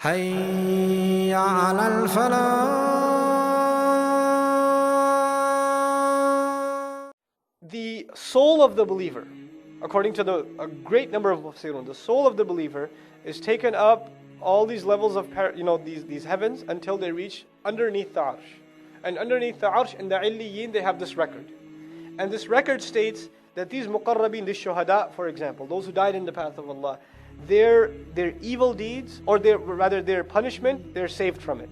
حي على الفلاح. The soul of the believer, according to a great number of mufassirun, the soul of the believer is taken up all these levels of these heavens until they reach underneath the arsh. And underneath the arsh in the illiyin they have this record. And this record states that these muqarrabin, these shuhada, for example, those who died in the path of Allah, their evil deeds, or their punishment, they're saved from it.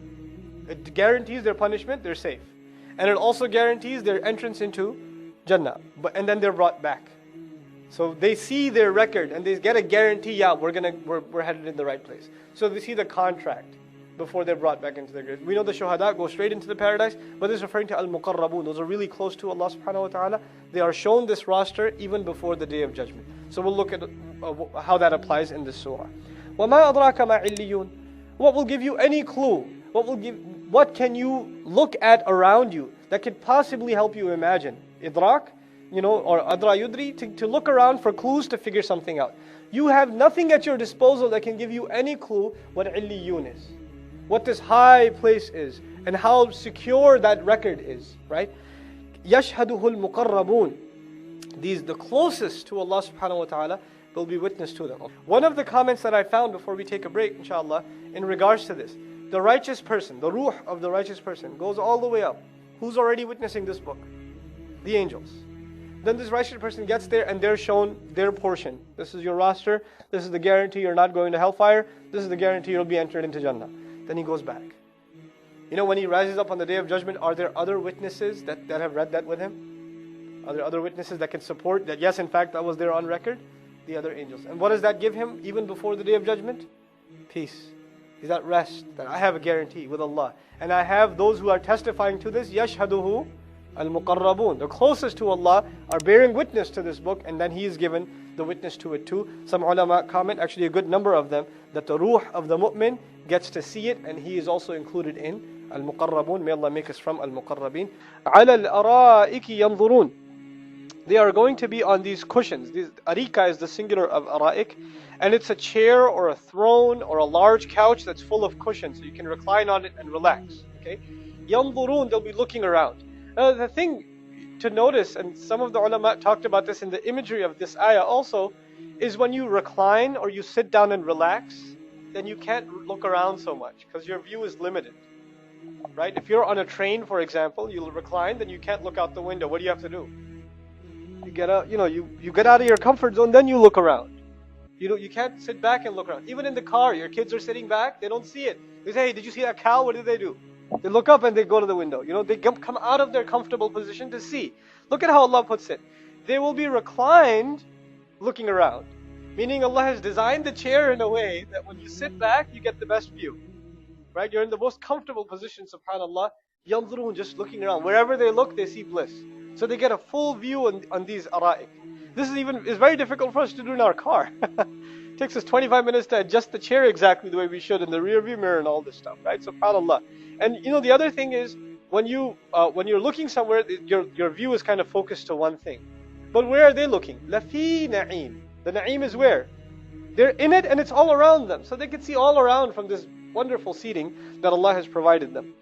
It guarantees their punishment, they're safe. And it also guarantees their entrance into Jannah. And then they're brought back. So they see their record and they get a guarantee, yeah, we're headed in the right place. So they see the contract before they're brought back into the grave. We know the shuhada go straight into the paradise, but this is referring to al-muqarrabun. Those are really close to Allah subhanahu wa ta'ala. They are shown this roster even before the day of judgment. So we'll look at how that applies in this surah. وَمَا أَدْرَاكَ مَا عِلِّيُّونَ. What will give you any clue? What can you look at around you that could possibly help you imagine? Idrak, or adra yudri, to look around for clues to figure something out. You have nothing at your disposal that can give you any clue what illiyun is, what this high place is, and how secure that record is, right? يَشْهَدُهُ الْمُقَرَّبُونَ. These, the closest to Allah subhanahu wa ta'ala, will be witness to them. One of the comments that I found before we take a break, inshallah, in regards to this, the righteous person, the ruh of the righteous person, goes all the way up. Who's already witnessing this book? The angels. Then this righteous person gets there and they're shown their portion. This is your roster. This is the guarantee you're not going to hellfire. This is the guarantee you'll be entered into Jannah. Then he goes back. When he rises up on the day of judgment, are there other witnesses that have read that with him? Are there other witnesses that can support that, yes, in fact, that was there on record? The other angels. And what does that give him even before the day of judgment? Peace. Is that rest, that I have a guarantee with Allah. And I have those who are testifying to this, yashhaduhu al-muqarrabun. The closest to Allah are bearing witness to this book, and then he is given the witness to it too. Some ulama comment, actually a good number of them, that the ruh of the mu'min gets to see it, and he is also included in al-muqarrabun. May Allah make us from al-muqarrabin. عَلَى الْأَرَائِكِ يَنْظُرُونَ. They are going to be on these cushions. Arika is the singular of ara'ik, and it's a chair or a throne or a large couch that's full of cushions, so you can recline on it and relax. Okay, يَنْظُرُونَ, they'll be looking around. The thing to notice, and some of the ulama talked about this in the imagery of this ayah also, is when you recline or you sit down and relax, then you can't look around so much because your view is limited. Right? If you're on a train, for example, you'll recline, then you can't look out the window. What do you have to do? You get out, you get out of your comfort zone, then you look around. You can't sit back and look around. Even in the car, your kids are sitting back, they don't see it. They say, hey, did you see that cow? What did they do? They look up and they go to the window. They come out of their comfortable position to see. Look at how Allah puts it. They will be reclined looking around. Meaning Allah has designed the chair in a way that when you sit back, you get the best view. Right? You're in the most comfortable position, subhanAllah. Yanzurun, just looking around. Wherever they look, they see bliss. So they get a full view on these ara'ik. This is very difficult for us to do in our car. It takes us 25 minutes to adjust the chair exactly the way we should in the rear view mirror and all this stuff, right? SubhanAllah. And the other thing is, when you're looking somewhere, your view is kind of focused to one thing. But where are they looking? Lafi na'im. The na'im is where? They're in it and it's all around them. So they can see all around from this wonderful seating that Allah has provided them.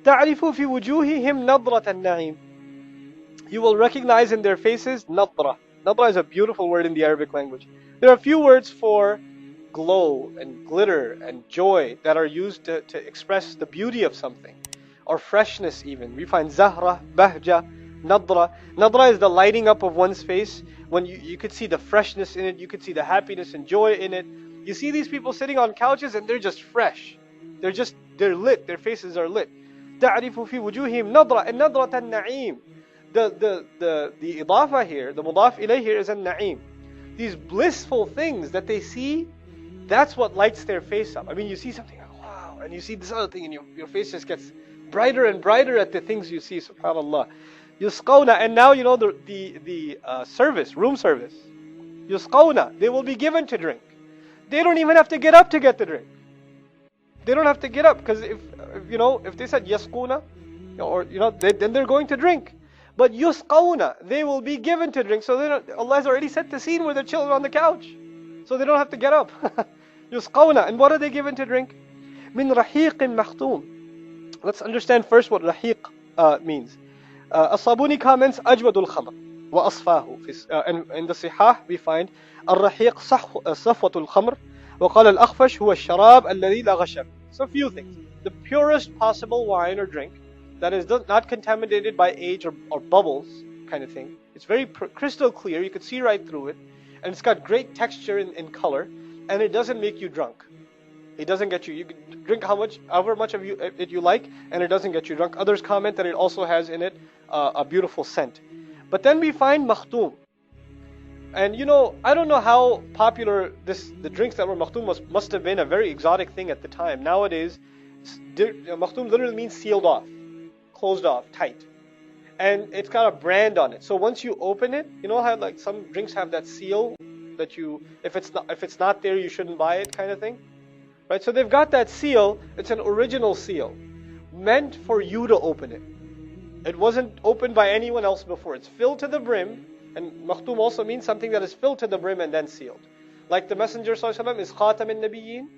تَعْرِفُ فِي وُجُوهِهِمْ نَضْرَةَ النَّعِيمِ. You will recognize in their faces nadra. Nadra is a beautiful word in the Arabic language. There are a few words for glow and glitter and joy that are used to express the beauty of something, or freshness even. We find zahra, bahja, nadra. Nadra is the lighting up of one's face. When you could see the freshness in it, you could see the happiness and joy in it. You see these people sitting on couches and they're just fresh. They're lit. Their faces are lit. تَعْرِفُ فِي وُجُوهِهِمْ نَضْرَةَ النَّضْرَةَ النَّعِيمِ. The idafa here, the mudaf ilayh here is an-na'im. These blissful things that they see, that's what lights their face up. I mean, you see something, wow, and you see this other thing, and your face just gets brighter and brighter at the things you see, subhanAllah. Yusqawna, and now the service, room service. Yusqawna, they will be given to drink. They don't even have to get up to get the drink. They don't have to get up, because if they said yasquna, then they're going to drink. But yusqawna, they will be given to drink. So Allah has already set the scene where they're chilling on the couch. So they don't have to get up. يسقون. And what are they given to drink? من رحيق مختوم. Let's understand first what rahiq means. الصابوني comments أجود الخمر وأصفاه. And in the Sihah we find الرحيق صفوة الخمر وقال الأخفش هو الشراب الذي لا غش. So a few things. The purest possible wine or drink that is not contaminated by age or bubbles kind of thing. It's very crystal clear. You could see right through it. And it's got great texture in color. And it doesn't make you drunk. It doesn't get you. You can drink however much of it you like, and it doesn't get you drunk. Others comment that it also has in it a beautiful scent. But then we find makhtoom. And I don't know how popular the drinks that were makhtoom must have been a very exotic thing at the time. Nowadays, makhtoom literally means sealed off, closed off, tight. And it's got a brand on it. So once you open it, you know how like some drinks have that seal that if it's not there, you shouldn't buy it kind of thing? Right? So they've got that seal. It's an original seal meant for you to open it. It wasn't opened by anyone else before. It's filled to the brim. And makhtoom also means something that is filled to the brim and then sealed. Like the Messenger ﷺ is khatam al-nabiyyin,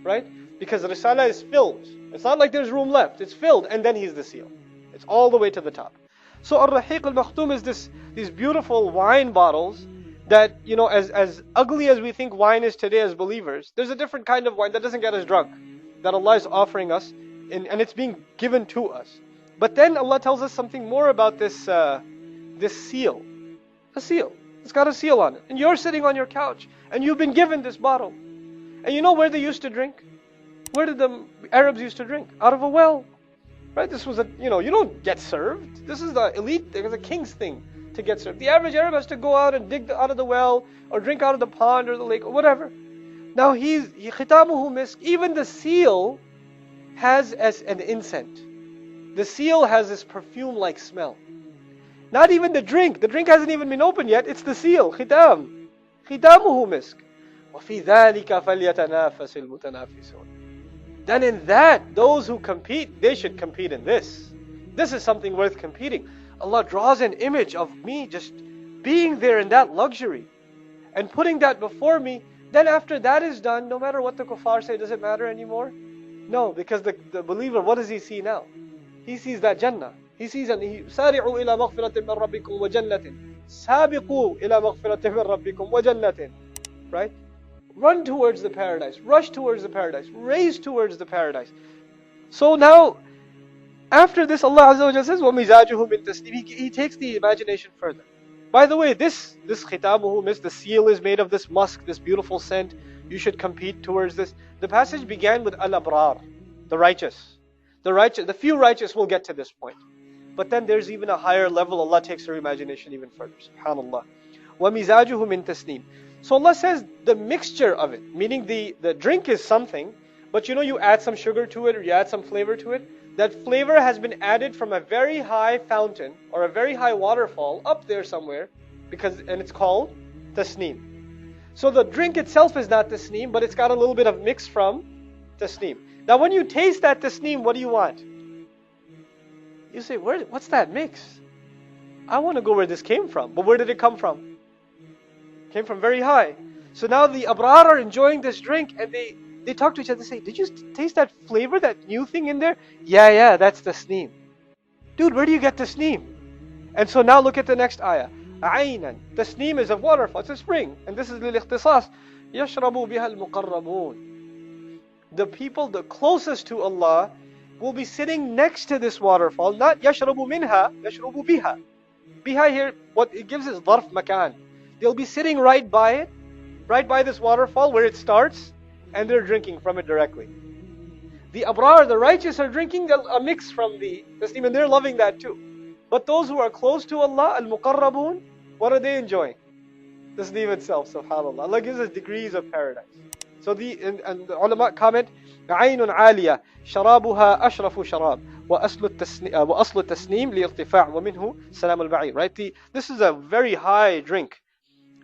right? Because the Risala is filled. It's not like there's room left. It's filled and then he's the seal. It's all the way to the top. So ar-rahiq al-makhtoom is these beautiful wine bottles that, as ugly as we think wine is today as believers, there's a different kind of wine that doesn't get us drunk, that Allah is offering us, and it's being given to us. But then Allah tells us something more about this seal. A seal. It's got a seal on it. And you're sitting on your couch, and you've been given this bottle. And you know where they used to drink? Where did the Arabs used to drink? Out of a well. Right? This was you don't get served. This is the elite thing, it's a king's thing to get served. The average Arab has to go out and dig out of the well, or drink out of the pond or the lake, or whatever. Now khitamuhu misk, even the seal has as an incense. The seal has this perfume-like smell. Not even the drink. The drink hasn't even been opened yet. It's the seal. Khitam. Khitamuhu misk. وَفِي ذَلِكَ فَلْيَتَنَافَسِ الْمُتَنَافِسُونَ. Then in that, those who compete, they should compete in this. This is something worth competing. Allah draws an image of me just being there in that luxury and putting that before me. Then after that is done, no matter what the kuffar say, does it matter anymore? No, because the believer, what does he see now? He sees that Jannah. He sees سارعوا إلى مغفرة من ربكم وجنة سابقوا إلى مغفرة من ربكم وجنة. Right? Run towards the paradise. Rush towards the paradise. Race towards the paradise. So now, after this, Allah Azza wa Jalla says, وَمِزَاجُهُ مِن تَسْنِيمٍ. He takes the imagination further. By the way, this khitamuhu, the seal is made of this musk, this beautiful scent. You should compete towards this. The passage began with al-abrar, the righteous. The few righteous will get to this point. But then there's even a higher level. Allah takes your imagination even further. SubhanAllah. وَمِزَاجُهُ مِن تَسْنِيمٍ. So Allah says the mixture of it, meaning the drink is something, but you add some sugar to it or you add some flavor to it. That flavor has been added from a very high fountain or a very high waterfall up there somewhere, and it's called tasneem. So the drink itself is not tasneem, but it's got a little bit of mix from tasneem. Now when you taste that tasneem, what do you want? You say, what's that mix? I want to go where this came from. But where did it come from? It came from very high. So now the abrar are enjoying this drink and they talk to each other and say, did you taste that flavor, that new thing in there? Yeah, that's tasneem. Dude, where do you get tasneem? And so now look at the next ayah. Aynan. Tasneem is a waterfall, it's a spring. And this is lil-ikhtisas. يَشْرَبُ بِهَا الْمُقَرَّبُونَ. The people the closest to Allah will be sitting next to this waterfall, not yashrabu minha, yashrabu biha. Biha here, what it gives is dharf makan. They'll be sitting right by this waterfall where it starts, and they're drinking from it directly. The abrar, the righteous, are drinking a mix from the tasneem, and they're loving that too. But those who are close to Allah, al-muqarrabun, what are they enjoying? Tasneem itself, subhanAllah. Allah gives us degrees of paradise. So the ulama comment, عين عالية شرابها أشرف شراب وأصل التسنيم لارتفاع ومنه سلام البعير. Right? This is a very high drink,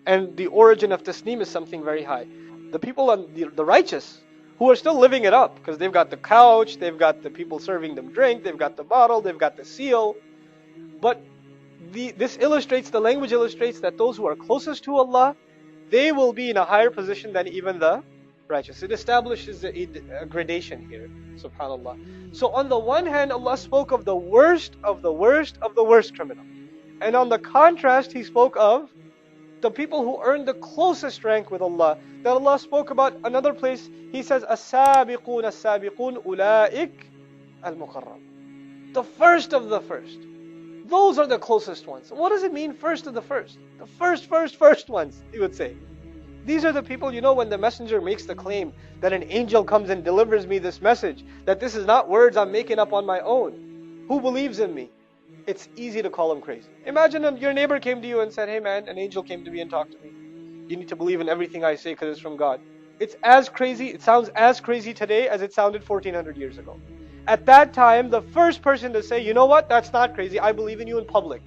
and the origin of tasneem is something very high. The people and the righteous who are still living it up, because they've got the couch, they've got the people serving them drink, they've got the bottle, they've got the seal. But the language illustrates that those who are closest to Allah, they will be in a higher position than even the righteous. It establishes a gradation here, subhanAllah. So on the one hand, Allah spoke of the worst of the worst of the worst criminal. And on the contrast, He spoke of the people who earned the closest rank with Allah. That Allah spoke about another place. He says, As-sabiqun as-sabiqun ulaik al-muqarrab. The first of the first. Those are the closest ones. What does it mean, first of the first? The first ones, He would say. These are the people, when the messenger makes the claim that an angel comes and delivers me this message, that this is not words I'm making up on my own. Who believes in me? It's easy to call him crazy. Imagine your neighbor came to you and said, hey man, an angel came to me and talked to me. You need to believe in everything I say because it's from God. It's as crazy, it sounds as crazy today as it sounded 1400 years ago. At that time, the first person to say, you know what, that's not crazy, I believe in you in public.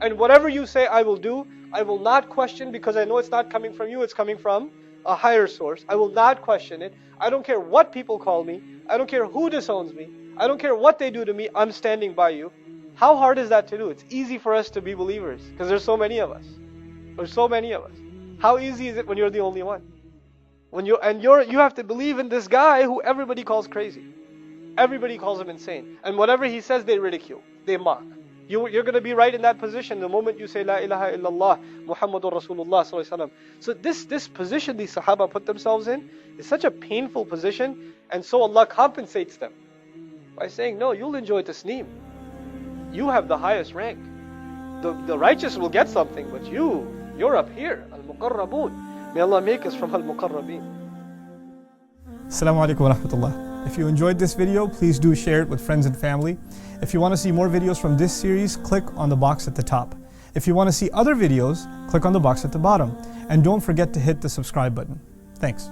And whatever you say I will do, I will not question because I know it's not coming from you, it's coming from a higher source. I will not question it. I don't care what people call me. I don't care who disowns me. I don't care what they do to me, I'm standing by you. How hard is that to do? It's easy for us to be believers because there's so many of us. There's so many of us. How easy is it when you're the only one? You have to believe in this guy who everybody calls crazy. Everybody calls him insane. And whatever he says, they ridicule. They mock. You're going to be right in that position the moment you say La ilaha illallah Muhammadur Rasulullah sallallahu alaihi wasallam. So this position these Sahaba put themselves in is such a painful position, and so Allah compensates them by saying, no, you'll enjoy tasneem. You have the highest rank. The righteous will get something, but you're up here. Al-Muqarrabun. May Allah make us from Al-Muqarrabeen. Assalamu alaikum wa rahmatullah. If you enjoyed this video, please do share it with friends and family. If you want to see more videos from this series, click on the box at the top. If you want to see other videos, click on the box at the bottom. And don't forget to hit the subscribe button. Thanks.